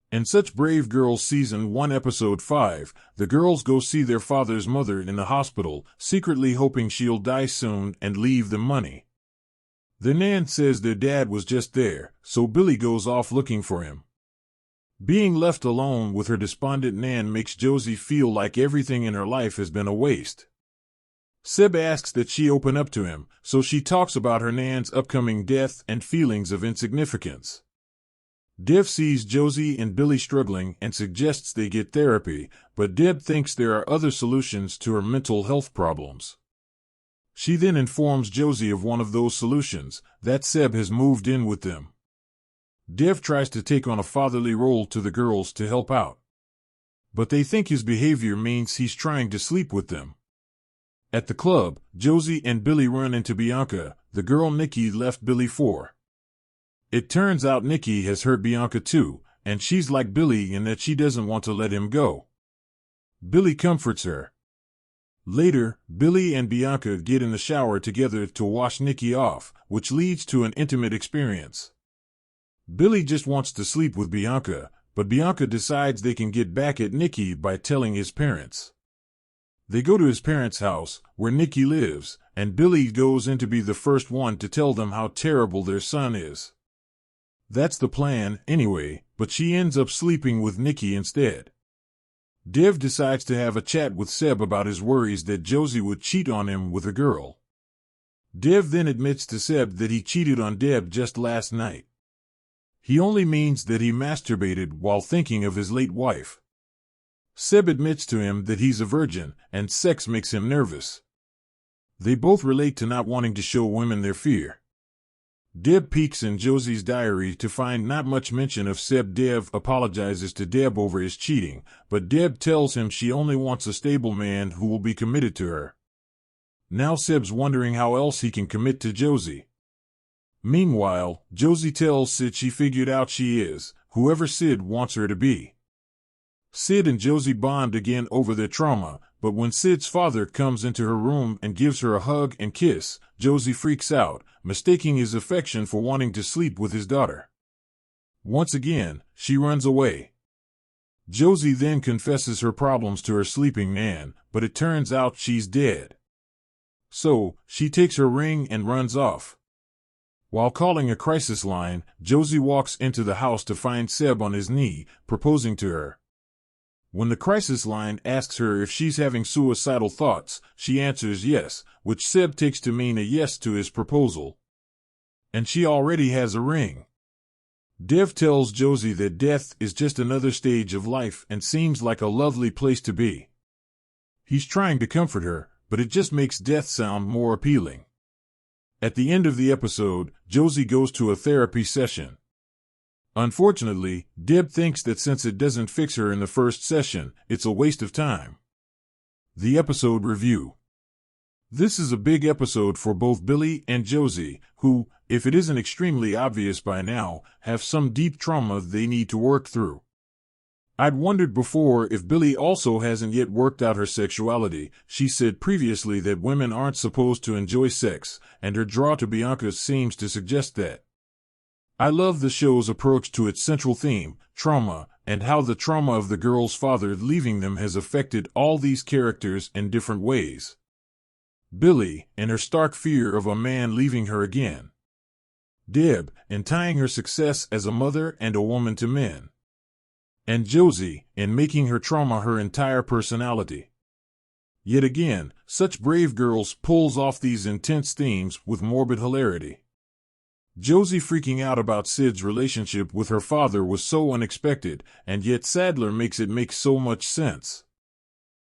In Such Brave Girls Season 1 Episode 5, the girls go see their father's mother in the hospital, secretly hoping she'll die soon and leave them money. Their nan says their dad was just there, so Billy goes off looking for him. Being left alone with her despondent nan makes Josie feel like everything in her life has been a waste. Seb asks that she open up to him, so she talks about her nan's upcoming death and feelings of insignificance. Dev sees Josie and Billy struggling and suggests they get therapy, but Deb thinks there are other solutions to her mental health problems. She then informs Josie of one of those solutions, that Seb has moved in with them. Dev tries to take on a fatherly role to the girls to help out, but they think his behavior means he's trying to sleep with them. At the club, Josie and Billy run into Bianca, the girl Nikki left Billy for. It turns out Nikki has hurt Bianca too, and she's like Billy in that she doesn't want to let him go. Billy comforts her. Later, Billy and Bianca get in the shower together to wash Nikki off, which leads to an intimate experience. Billy just wants to sleep with Bianca, but Bianca decides they can get back at Nikki by telling his parents. They go to his parents' house, where Nikki lives, and Billy goes in to be the first one to tell them how terrible their son is. That's the plan, anyway, but she ends up sleeping with Nikki instead. Dev decides to have a chat with Seb about his worries that Josie would cheat on him with a girl. Dev then admits to Seb that he cheated on Deb just last night. He only means that he masturbated while thinking of his late wife. Seb admits to him that he's a virgin, and sex makes him nervous. They both relate to not wanting to show women their fear. Deb peeks in Josie's diary to find not much mention of Seb. Dev apologizes to Deb over his cheating, but Deb tells him she only wants a stable man who will be committed to her. Now Seb's wondering how else he can commit to Josie. Meanwhile, Josie tells Sid she figured out she is whoever Sid wants her to be. Sid and Josie bond again over their trauma, but when Sid's father comes into her room and gives her a hug and kiss, Josie freaks out, mistaking his affection for wanting to sleep with his daughter. Once again, she runs away. Josie then confesses her problems to her sleeping nan, but it turns out she's dead. So, she takes her ring and runs off. While calling a crisis line, Josie walks into the house to find Seb on his knee, proposing to her. When the crisis line asks her if she's having suicidal thoughts, she answers yes, which Seb takes to mean a yes to his proposal. And she already has a ring. Dev tells Josie that death is just another stage of life and seems like a lovely place to be. He's trying to comfort her, but it just makes death sound more appealing. At the end of the episode, Josie goes to a therapy session. Unfortunately, Deb thinks that since it doesn't fix her in the first session, it's a waste of time. The episode review. This is a big episode for both Billy and Josie, who, if it isn't extremely obvious by now, have some deep trauma they need to work through. I'd wondered before if Billy also hasn't yet worked out her sexuality. She said previously that women aren't supposed to enjoy sex, and her draw to Bianca seems to suggest that. I love the show's approach to its central theme, trauma, and how the trauma of the girl's father leaving them has affected all these characters in different ways. Billy, in her stark fear of a man leaving her again. Deb, in tying her success as a mother and a woman to men. And Josie, in making her trauma her entire personality. Yet again, Such Brave Girls pulls off these intense themes with morbid hilarity. Josie freaking out about Sid's relationship with her father was so unexpected, and yet Sadler makes it make so much sense.